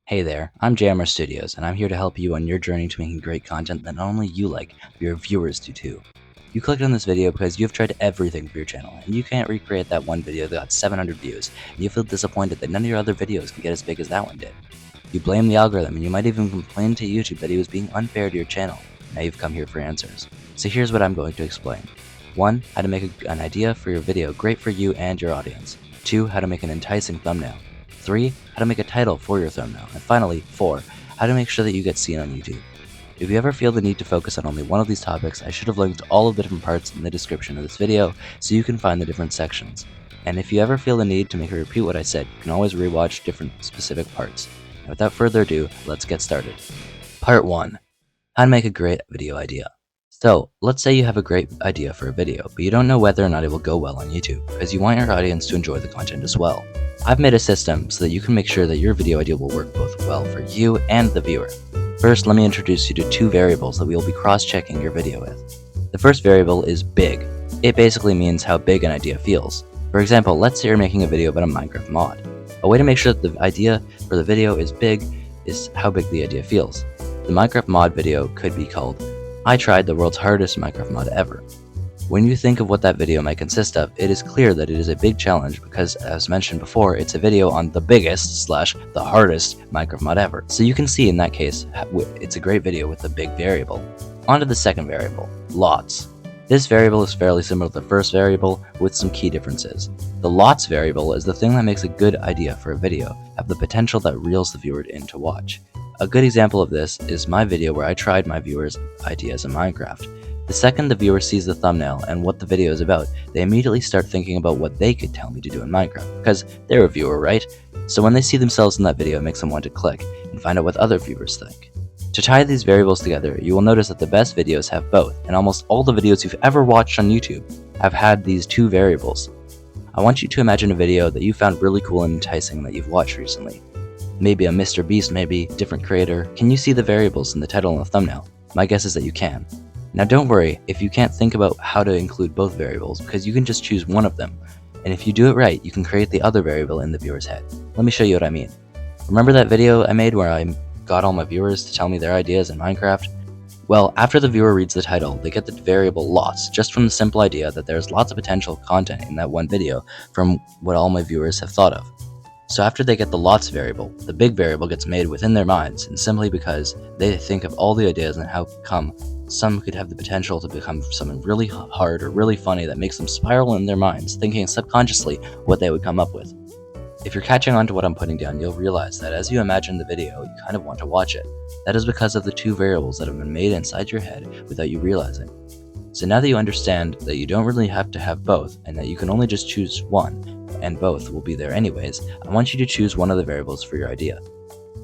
Hey there, I'm Jammer Studios, and I'm here to help you on your journey to making great content that not only you like, but your viewers do too. You clicked on this video because you've tried everything for your channel, and you can't recreate that one video that got 700 views, and you feel disappointed that none of your other videos can get as big as that one did. You blame the algorithm, and you might even complain to YouTube that he was being unfair to your channel. Now you've come here for answers. So here's what I'm going to explain. 1. How to make an idea for your video great for you and your audience. 2. How to make an enticing thumbnail. 3. How to make a title for your thumbnail. And finally, 4. How to make sure that you get seen on YouTube. If you ever feel the need to focus on only one of these topics, I should have linked all of the different parts in the description of this video so you can find the different sections. And if you ever feel the need to make me repeat what I said, you can always rewatch different specific parts. And without further ado, let's get started. Part 1. How to make a great video idea. So, let's say you have a great idea for a video, but you don't know whether or not it will go well on YouTube, because you want your audience to enjoy the content as well. I've made a system so that you can make sure that your video idea will work both well for you and the viewer. First, let me introduce you to 2 variables that we will be cross-checking your video with. The first variable is big. It basically means how big an idea feels. For example, let's say you're making a video about a Minecraft mod. A way to make sure that the idea for the video is big is how big the idea feels. The Minecraft mod video could be called, I tried the world's hardest Minecraft mod ever. When you think of what that video might consist of, it is clear that it is a big challenge because, as mentioned before, it's a video on the biggest / the hardest Minecraft mod ever. So you can see in that case, it's a great video with a big variable. On to the second variable, lots. This variable is fairly similar to the first variable with some key differences. The lots variable is the thing that makes a good idea for a video have the potential that reels the viewer in to watch. A good example of this is my video where I tried my viewers' ideas in Minecraft. The second the viewer sees the thumbnail and what the video is about, they immediately start thinking about what they could tell me to do in Minecraft, because they're a viewer, right? So when they see themselves in that video, it makes them want to click and find out what other viewers think. To tie these variables together, you will notice that the best videos have both, and almost all the videos you've ever watched on YouTube have had these 2 variables. I want you to imagine a video that you found really cool and enticing that you've watched recently. Maybe a Mr. Beast, maybe different creator. Can you see the variables in the title and the thumbnail? My guess is that you can. Now don't worry if you can't think about how to include both variables, because you can just choose one of them, and if you do it right, you can create the other variable in the viewer's head. Let me show you what I mean. Remember that video I made where I got all my viewers to tell me their ideas in Minecraft? Well, after the viewer reads the title, they get the variable lots, just from the simple idea that there's lots of potential content in that one video from what all my viewers have thought of. So after they get the lots variable, the big variable gets made within their minds, and simply because they think of all the ideas and how come some could have the potential to become something really hard or really funny that makes them spiral in their minds, thinking subconsciously what they would come up with. If you're catching on to what I'm putting down, you'll realize that as you imagine the video, you kind of want to watch it. That is because of the 2 variables that have been made inside your head without you realizing. So now that you understand that you don't really have to have both, and that you can only just choose one, and both will be there anyways, I want you to choose one of the variables for your idea.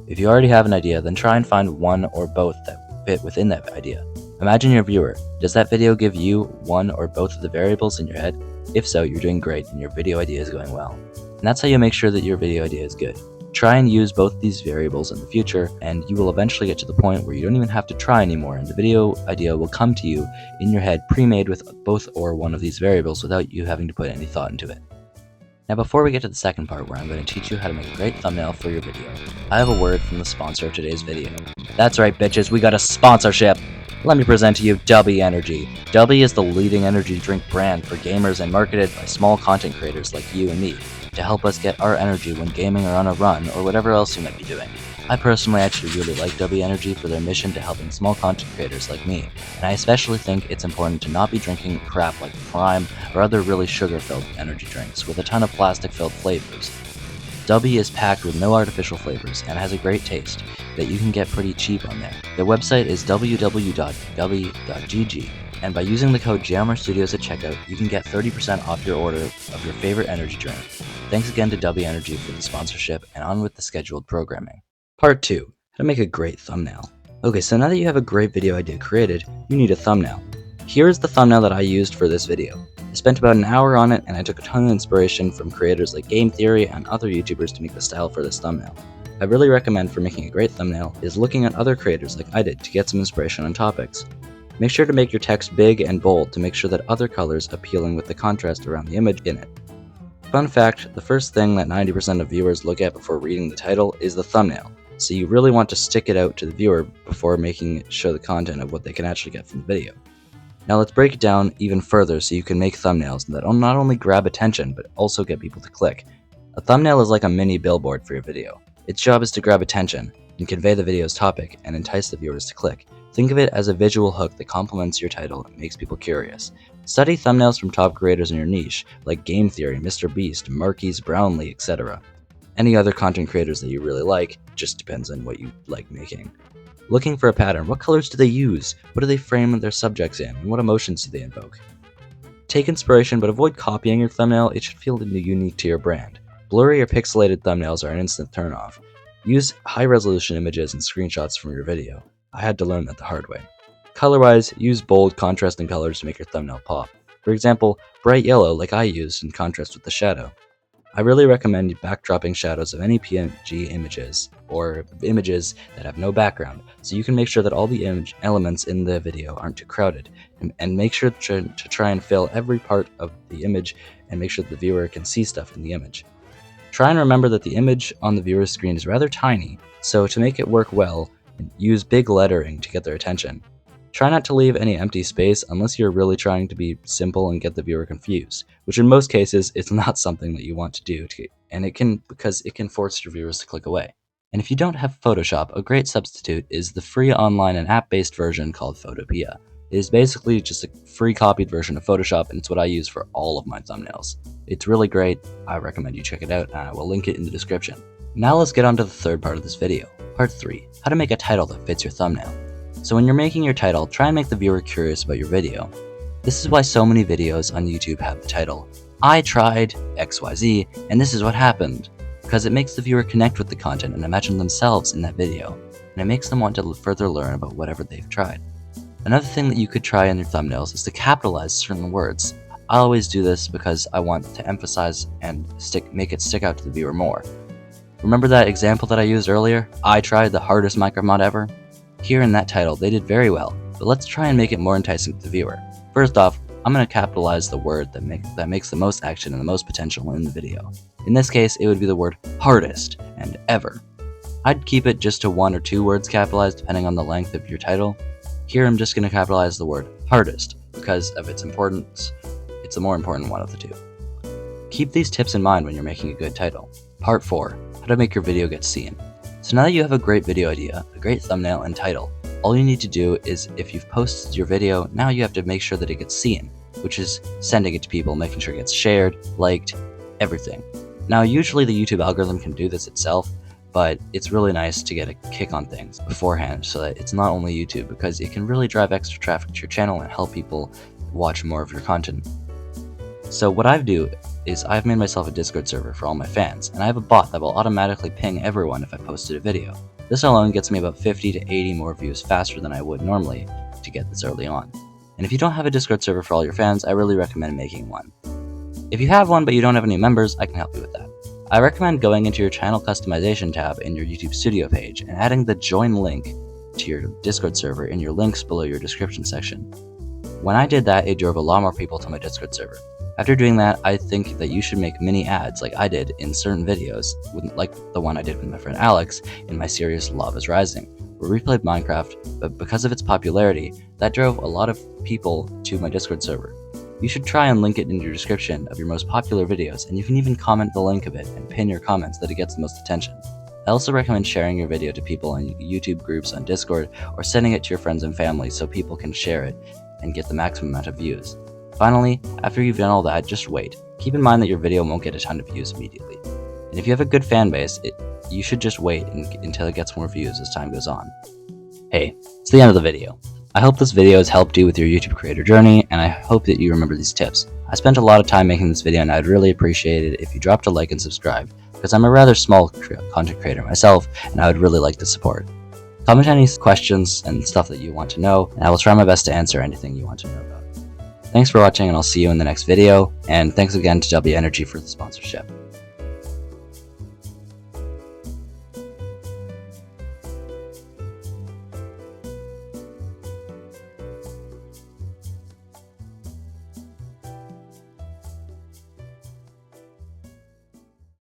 If you already have an idea, then try and find one or both that fit within that idea. Imagine your viewer. Does that video give you one or both of the variables in your head? If so, you're doing great and your video idea is going well. And that's how you make sure that your video idea is good. Try and use both these variables in the future, and you will eventually get to the point where you don't even have to try anymore, and the video idea will come to you in your head pre-made with both or one of these variables without you having to put any thought into it. Now before we get to the second part where I'm going to teach you how to make a great thumbnail for your video, I have a word from the sponsor of today's video. That's right bitches, we got a sponsorship! Let me present to you Dubby Energy. Dubby is the leading energy drink brand for gamers and marketed by small content creators like you and me to help us get our energy when gaming or on a run or whatever else you might be doing. I personally actually really like Dubby Energy for their mission to helping small content creators like me, and I especially think it's important to not be drinking crap like Prime or other really sugar-filled energy drinks with a ton of plastic-filled flavors. Dubby is packed with no artificial flavors and has a great taste that you can get pretty cheap on there. Their website is www.dubby.gg, and by using the code JammerStudios at checkout, you can get 30% off your order of your favorite energy drink. Thanks again to Dubby Energy for the sponsorship, and on with the scheduled programming. Part 2. How to make a great thumbnail. Okay, so now that you have a great video idea created, you need a thumbnail. Here is the thumbnail that I used for this video. I spent about an hour on it, and I took a ton of inspiration from creators like Game Theory and other YouTubers to make the style for this thumbnail. I really recommend for making a great thumbnail is looking at other creators like I did to get some inspiration on topics. Make sure to make your text big and bold to make sure that other colors appealing with the contrast around the image in it. Fun fact, the first thing that 90% of viewers look at before reading the title is the thumbnail. so you really want to stick it out to the viewer before making it show the content of what they can actually get from the video. Now let's break it down even further so you can make thumbnails that not only grab attention but also get people to click. A thumbnail is like a mini billboard for your video. Its job is to grab attention and convey the video's topic and entice the viewers to click. Think of it as a visual hook that complements your title and makes people curious. Study thumbnails from top creators in your niche, like Game Theory, MrBeast, Marquise Brownlee, etc. Any other content creators that you really like, just depends on what you like making. Looking for a pattern. What colors do they use? What do they frame their subjects in? And what emotions do they invoke? Take inspiration, but avoid copying your thumbnail. It should feel unique to your brand. Blurry or pixelated thumbnails are an instant turnoff. Use high-resolution images and screenshots from your video. I had to learn that the hard way. Color-wise, use bold, contrasting colors to make your thumbnail pop. For example, bright yellow like I used in contrast with the shadow. I really recommend backdropping shadows of any PNG images, or images that have no background, so you can make sure that all the image elements in the video aren't too crowded, and make sure to try and fill every part of the image and make sure that the viewer can see stuff in the image. Try and remember that the image on the viewer's screen is rather tiny, so to make it work well, use big lettering to get their attention. Try not to leave any empty space unless you're really trying to be simple and get the viewer confused, which in most cases it's not something that you want to do, because it can force your viewers to click away. And if you don't have Photoshop, a great substitute is the free online and app-based version called Photopea. It is basically just a free copied version of Photoshop, and it's what I use for all of my thumbnails. It's really great. I recommend you check it out, and I will link it in the description. Now let's get on to the third part of this video. Part 3. How to make a title that fits your thumbnail. So when you're making your title, try and make the viewer curious about your video. This is why so many videos on YouTube have the title, I tried XYZ, and this is what happened, because it makes the viewer connect with the content and imagine themselves in that video, and it makes them want to further learn about whatever they've tried. Another thing that you could try in your thumbnails is to capitalize certain words. I always do this because I want to emphasize and make it stick out to the viewer more. Remember that example that I used earlier? I tried the hardest Minecraft mod ever? Here in that title, they did very well, but let's try and make it more enticing to the viewer. First off, I'm going to capitalize the word that makes the most action and the most potential in the video. In this case, it would be the word hardest and ever. I'd keep it just to 1 or 2 words capitalized depending on the length of your title. Here I'm just going to capitalize the word hardest because of its importance. It's the more important one of the two. Keep these tips in mind when you're making a good title. Part 4. How to make your video get seen. So now that you have a great video idea, a great thumbnail and title, all you need to do is, if you've posted your video, now you have to make sure that it gets seen, which is sending it to people, making sure it gets shared, liked, everything. Now usually the YouTube algorithm can do this itself, but it's really nice to get a kick on things beforehand so that it's not only YouTube, because it can really drive extra traffic to your channel and help people watch more of your content. So what I do is I've made myself a Discord server for all my fans, and I have a bot that will automatically ping everyone if I posted a video. This alone gets me about 50 to 80 more views faster than I would normally to get this early on. And if you don't have a Discord server for all your fans, I really recommend making one. If you have one but you don't have any members, I can help you with that. I recommend going into your channel customization tab in your YouTube Studio page and adding the join link to your Discord server in your links below your description section. When I did that, it drove a lot more people to my Discord server. After doing that, I think that you should make mini ads like I did in certain videos, like the one I did with my friend Alex in my series Lava's Rising, where we played Minecraft, but because of its popularity, that drove a lot of people to my Discord server. You should try and link it in your description of your most popular videos, and you can even comment the link of it and pin your comments that it gets the most attention. I also recommend sharing your video to people in YouTube groups on Discord, or sending it to your friends and family so people can share it and get the maximum amount of views. Finally, after you've done all that, just wait. Keep in mind that your video won't get a ton of views immediately. And if you have a good fan base, you should just wait until it gets more views as time goes on. Hey, it's the end of the video. I hope this video has helped you with your YouTube creator journey, and I hope that you remember these tips. I spent a lot of time making this video, and I'd really appreciate it if you dropped a like and subscribe, because I'm a rather small content creator myself, and I would really like the support. Comment any questions and stuff that you want to know, and I will try my best to answer anything you want to know about. Thanks for watching, and I'll see you in the next video, and thanks again to W Energy for the sponsorship.